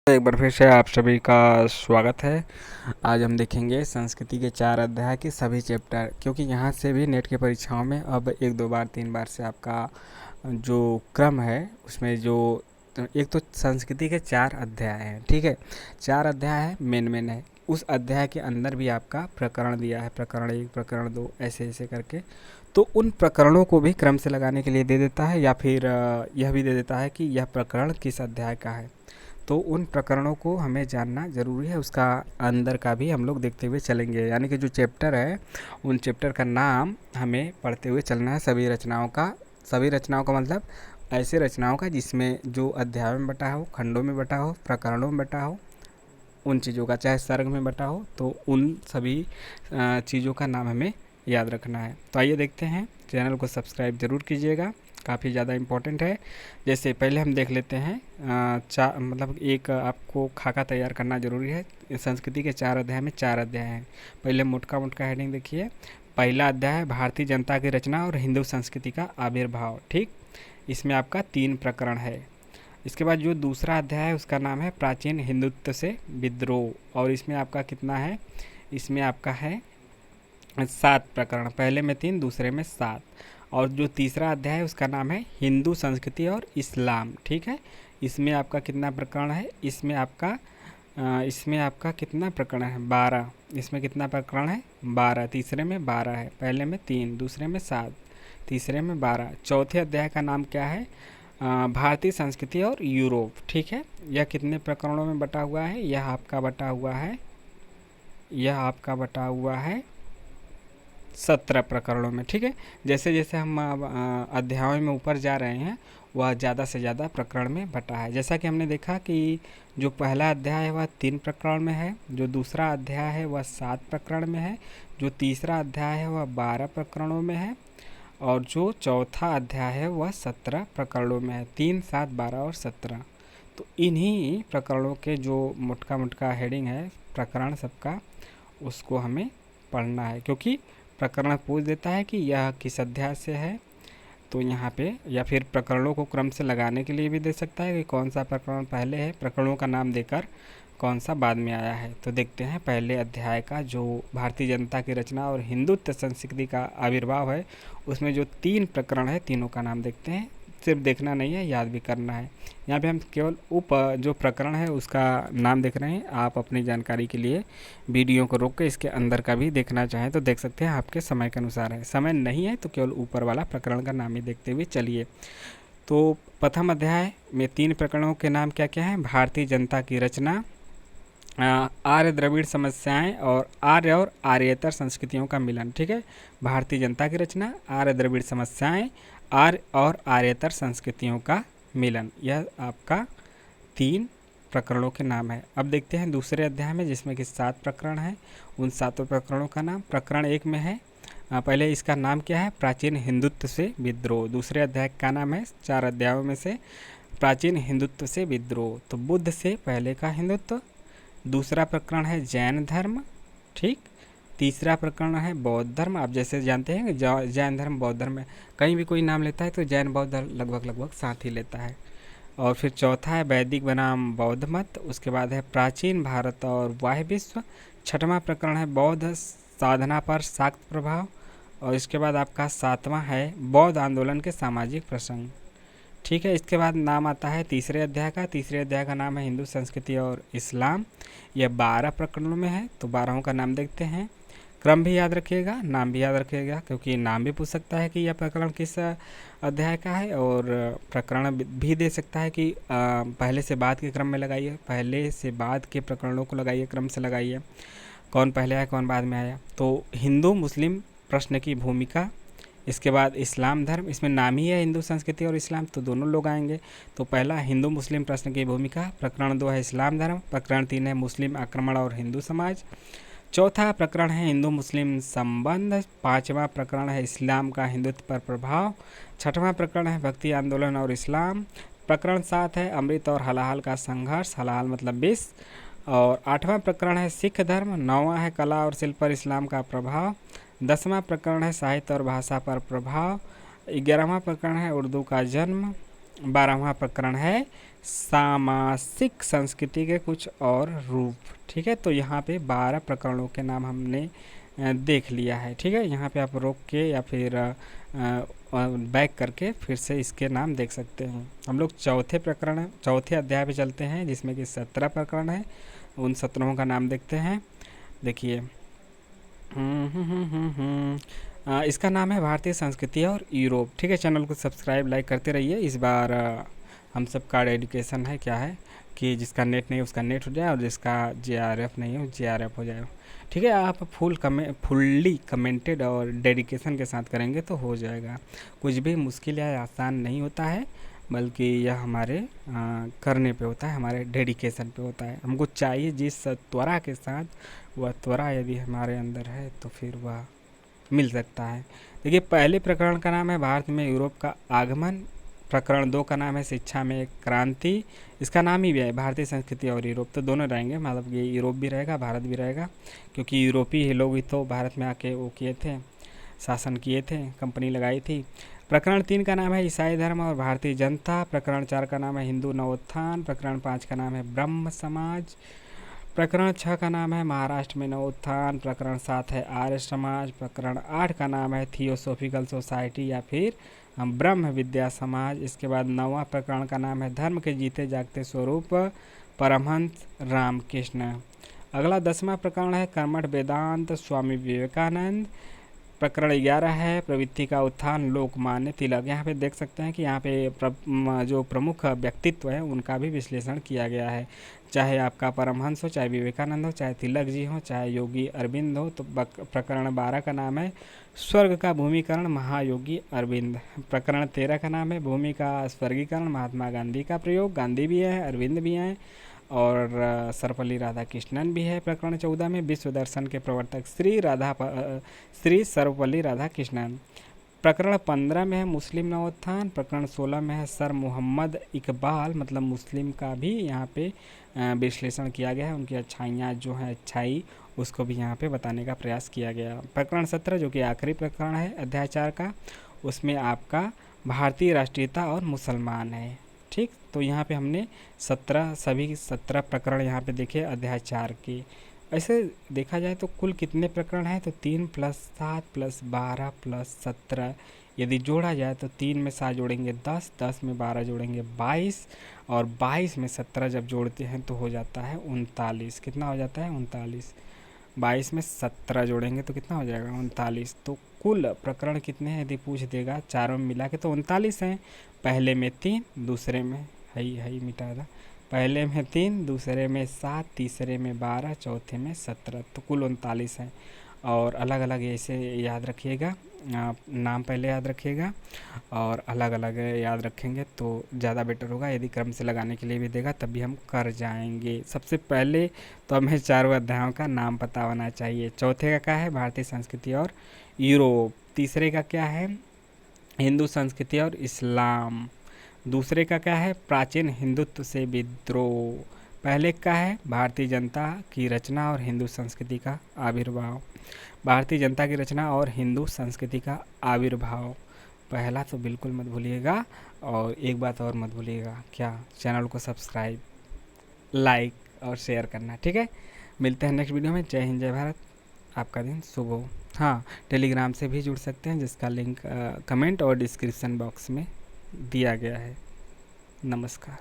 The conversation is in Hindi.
एक बार फिर से आप सभी का स्वागत है। आज हम देखेंगे संस्कृति के 4 अध्याय के सभी चैप्टर, क्योंकि यहाँ से भी नेट की परीक्षाओं में अब 1 2 बार 3 बार से आपका जो क्रम है उसमें जो एक तो संस्कृति के 4 अध्याय हैं, ठीक है। 4 अध्याय है, मेन है। उस अध्याय के अंदर भी आपका प्रकरण दिया है, प्रकरण 1 प्रकरण 2 ऐसे ऐसे करके। तो उन प्रकरणों को भी क्रम से लगाने के लिए दे देता है, या फिर यह भी दे देता है कि यह प्रकरण किस अध्याय का है। तो उन प्रकरणों को हमें जानना ज़रूरी है, उसका अंदर का भी हम लोग देखते हुए चलेंगे। यानी कि जो चैप्टर है उन चैप्टर का नाम हमें पढ़ते हुए चलना है। सभी रचनाओं का मतलब ऐसे रचनाओं का जिसमें जो अध्यायों में बटा हो, खंडों में बटा हो, प्रकरणों में बटा हो, उन चीज़ों का, चाहे सर्ग में बटा हो, तो उन सभी चीज़ों का नाम हमें याद रखना है। तो आइए देखते हैं। चैनल को सब्सक्राइब ज़रूर कीजिएगा, काफ़ी ज़्यादा इम्पोर्टेंट है। जैसे पहले हम देख लेते हैं, मतलब एक आपको खाका तैयार करना ज़रूरी है। संस्कृति के 4 अध्याय में 4 अध्याय हैं। पहले मोटका मोटका हेडिंग देखिए। पहला अध्याय है भारतीय जनता की रचना और हिंदू संस्कृति का आविर्भाव, ठीक। इसमें आपका 3 प्रकरण है। इसके बाद जो दूसरा अध्याय है उसका नाम है प्राचीन हिंदुत्व से विद्रोह, और इसमें आपका कितना है, इसमें आपका है 7 प्रकरण। पहले में 3, दूसरे में 7। और जो तीसरा अध्याय है उसका नाम है हिंदू संस्कृति और इस्लाम, ठीक है। इसमें आपका कितना प्रकरण है, इसमें आपका कितना प्रकरण है, 12। इसमें कितना प्रकरण है, 12। तीसरे में 12 है, पहले में 3, दूसरे में 7, तीसरे में 12। चौथे अध्याय का नाम क्या है, भारतीय संस्कृति और यूरोप, ठीक है। यह कितने प्रकरणों में बटा हुआ है, यह आपका बटा हुआ है 17 प्रकरणों में, ठीक है। जैसे जैसे हम अध्यायों में ऊपर जा रहे हैं वह ज़्यादा से ज़्यादा प्रकरण में बटा है। जैसा कि हमने देखा कि जो पहला अध्याय है वह 3 प्रकरण में है, जो दूसरा अध्याय है वह 7 प्रकरण में है, जो तीसरा अध्याय है वह 12 प्रकरणों में है, और जो चौथा अध्याय है वह 17 प्रकरणों में है। 3, 7, 12 और 17। तो इन्हीं प्रकरणों के जो मोटका मोटका हेडिंग है प्रकरण सबका, उसको हमें पढ़ना है, क्योंकि प्रकरण पूछ देता है कि यह किस अध्याय से है। तो यहाँ पे, या फिर प्रकरणों को क्रम से लगाने के लिए भी दे सकता है कि कौन सा प्रकरण पहले है, प्रकरणों का नाम देकर कौन सा बाद में आया है। तो देखते हैं पहले अध्याय का, जो भारतीय जनता की रचना और हिंदुत्व संस्कृति का आविर्भाव है, उसमें जो 3 प्रकरण है तीनों का नाम देखते हैं। सिर्फ देखना नहीं है, याद भी करना है। यहाँ पे हम केवल जो प्रकरण है उसका नाम देख रहे हैं। आप अपनी जानकारी के लिए वीडियो को रोक के इसके अंदर का भी देखना चाहें तो देख सकते हैं, आपके समय के अनुसार है। समय नहीं है तो केवल ऊपर वाला प्रकरण का नाम ही देखते हुए चलिए। तो प्रथम अध्याय में 3 प्रकरणों के नाम क्या क्या हैं, भारतीय जनता की रचना, आर्य द्रविड़ समस्याएं और आर्येतर संस्कृतियों का मिलन, ठीक है। भारतीय जनता की रचना, आर्य द्रविड़ समस्याएं, आर्य और आर्येतर संस्कृतियों का मिलन, यह आपका 3 प्रकरणों के नाम है। अब देखते हैं दूसरे अध्याय में, जिसमें कि 7 प्रकरण हैं। उन 7 प्रकरणों का नाम, प्रकरण 1 में है, पहले इसका नाम क्या है, प्राचीन हिंदुत्व से विद्रोह। दूसरे अध्याय का नाम है, 4 अध्यायों में से प्राचीन हिंदुत्व से विद्रोह। तो बुद्ध से पहले का हिंदुत्व। दूसरा प्रकरण है जैन धर्म, ठीक। तीसरा प्रकरण है बौद्ध धर्म। आप जैसे जानते हैं कि जैन धर्म बौद्ध धर्म में कहीं भी कोई नाम लेता है तो जैन बौद्ध लगभग साथ ही लेता है। और फिर चौथा है वैदिक बनाम बौद्ध मत। उसके बाद है प्राचीन भारत और बाह्य विश्व। छठवां प्रकरण है बौद्ध साधना पर शाक्त प्रभाव। और इसके बाद आपका 7वां है बौद्ध आंदोलन के सामाजिक प्रसंग, ठीक है। इसके बाद नाम आता है तीसरे अध्याय का नाम है हिंदू संस्कृति और इस्लाम। यह 12 प्रकरणों में है, तो 12 का नाम देखते हैं। क्रम भी याद रखिएगा, नाम भी याद रखिएगा, क्योंकि नाम भी पूछ सकता है कि यह प्रकरण किस अध्याय का है, और प्रकरण भी दे सकता है कि पहले से बाद के क्रम में लगाइए, पहले से बाद के प्रकरणों को लगाइए, क्रम से लगाइए, कौन पहले आया कौन बाद में आया। तो हिंदू मुस्लिम प्रश्न की भूमिका, इसके बाद इस्लाम धर्म, इसमें नाम ही है हिंदू संस्कृति और इस्लाम, तो दोनों लोग आएंगे। तो पहला हिंदू मुस्लिम प्रश्न की भूमिका, प्रकरण 2 है इस्लाम धर्म, प्रकरण 3 है मुस्लिम आक्रमण और हिंदू समाज, चौथा प्रकरण है हिंदू मुस्लिम संबंध, 5वां प्रकरण है इस्लाम का हिंदुत्व पर प्रभाव, 6वां प्रकरण है भक्ति आंदोलन और इस्लाम, प्रकरण 7 है अमृत और हलाहल का संघर्ष, हलाहल मतलब विष, और 8वां प्रकरण है सिख धर्म, 9वां है कला और शिल्प पर इस्लाम का प्रभाव, 10वां प्रकरण है साहित्य और भाषा पर प्रभाव, 11वां प्रकरण है उर्दू का जन्म, 12वां प्रकरण है सामासिक संस्कृति के कुछ और रूप। ठीक है, तो यहाँ पे 12 प्रकरणों के नाम हमने देख लिया है। ठीक है, यहाँ पे आप रोक के या फिर बैक करके फिर से इसके नाम देख सकते हैं। हम लोग चौथे अध्याय पे चलते हैं, जिसमें कि 17 प्रकरण है। उन 17 का नाम देखते हैं। देखिए, इसका नाम है भारतीय संस्कृति और यूरोप। ठीक है, चैनल को सब्सक्राइब लाइक करते रहिए। इस बार हम सब का डेडिकेशन है क्या है कि जिसका नेट नहीं उसका नेट हो जाए, और जिसका JRF नहीं हो JRF हो जाए। ठीक है, आप फुल्ली कमेंटेड और डेडिकेशन के साथ करेंगे तो हो जाएगा। कुछ भी मुश्किल या आसान नहीं होता है, बल्कि यह हमारे करने पे होता है, हमारे डेडिकेशन पे होता है। हमको चाहिए जिस त्वरा के साथ, वह त्वरा यदि हमारे अंदर है तो फिर वह मिल सकता है। देखिए, पहले प्रकरण का नाम है भारत में यूरोप का आगमन। प्रकरण 2 का नाम है शिक्षा में क्रांति। इसका नाम ही भी है भारतीय संस्कृति और यूरोप, तो दोनों रहेंगे, मतलब ये यूरोप भी रहेगा भारत भी रहेगा, क्योंकि यूरोपीय लोग ही तो भारत में आके वो किए थे, शासन किए थे, कंपनी लगाई थी। प्रकरण 3 का नाम है ईसाई धर्म और भारतीय जनता। प्रकरण 4 का नाम है हिंदू नवोत्थान। प्रकरण 5 का नाम है ब्रह्म समाज। प्रकरण 6 का नाम है महाराष्ट्र में नवोत्थान। प्रकरण 7 है आर्य समाज। प्रकरण 8 का नाम है थियोसॉफिकल सोसाइटी या फिर ब्रह्म विद्या समाज। इसके बाद 9वां प्रकरण का नाम है धर्म के जीते जागते स्वरूप परमहंस रामकृष्ण। अगला 10वां प्रकरण है कर्मठ वेदांत स्वामी विवेकानंद। प्रकरण 11 है प्रवृत्ति का उत्थान लोकमान्य तिलक। यहाँ पे देख सकते हैं कि यहाँ पे जो प्रमुख व्यक्तित्व हैं उनका भी विश्लेषण किया गया है। चाहे आपका परमहंस हो, चाहे विवेकानंद हो, चाहे तिलक जी हो, चाहे योगी अरविंद हो। तो प्रकरण 12 का नाम है स्वर्ग का भूमिकरण महायोगी अरविंद। प्रकरण 13 का नाम है भूमि का स्वर्गीकरण महात्मा गांधी का प्रयोग। गांधी भी है, अरविंद भी हैं, और सर्वपल्ली राधाकृष्णन भी है। प्रकरण 14 में विश्व दर्शन के प्रवर्तक श्री सर्वपल्ली राधाकृष्णन। प्रकरण 15 में है मुस्लिम नवोत्थान। प्रकरण 16 में है सर मोहम्मद इकबाल, मतलब मुस्लिम का भी यहाँ पे विश्लेषण किया गया है, उनकी अच्छाइयाँ जो हैं, अच्छाई उसको भी यहाँ पे बताने का प्रयास किया गया। प्रकरण 17 जो कि आखिरी प्रकरण है अध्याय 4 का, उसमें आपका भारतीय राष्ट्रीयता और मुसलमान है। ठीक, तो यहाँ पे हमने सभी 17 प्रकरण यहाँ पे देखे अध्याय 4 के। ऐसे देखा जाए तो कुल कितने प्रकरण हैं, तो 3 + 7 + 12 + 17, यदि जोड़ा जाए तो 3 में 7 जोड़ेंगे 10, 10 में 12 जोड़ेंगे 22, और 22 में 17 जब जोड़ते हैं तो हो जाता है 39। कितना हो जाता है? 39। 22 में 17 जोड़ेंगे तो कितना हो जाएगा? 39। तो कुल प्रकरण कितने हैं यदि पूछ देगा, चारों में मिला के तो 39 हैं। पहले में 3, दूसरे में हई मिटा था, पहले में 3, दूसरे में 7, तीसरे में 12, चौथे में 17, तो कुल 39 हैं। और अलग अलग ऐसे याद रखिएगा, नाम पहले याद रखिएगा और अलग अलग याद रखेंगे तो ज़्यादा बेटर होगा। यदि क्रम से लगाने के लिए भी देगा तब भी हम कर जाएंगे। सबसे पहले तो हमें चारों अध्यायों का नाम पता होना चाहिए। चौथे का क्या है? भारतीय संस्कृति और यूरोप। तीसरे का क्या है? हिंदू संस्कृति और इस्लाम। दूसरे का क्या है? प्राचीन हिंदुत्व से विद्रोह। पहले का है भारतीय जनता की रचना और हिंदू संस्कृति का आविर्भाव। भारतीय जनता की रचना और हिंदू संस्कृति का आविर्भाव पहला तो बिल्कुल मत भूलिएगा। और एक बात और मत भूलिएगा, क्या? चैनल को सब्सक्राइब, लाइक और शेयर करना। ठीक है, मिलते हैं नेक्स्ट वीडियो में। जय हिंद, जय भारत। आपका दिन शुभ हो। हाँ, टेलीग्राम से भी जुड़ सकते हैं, जिसका लिंक कमेंट और डिस्क्रिप्शन बॉक्स में दिया गया है। नमस्कार।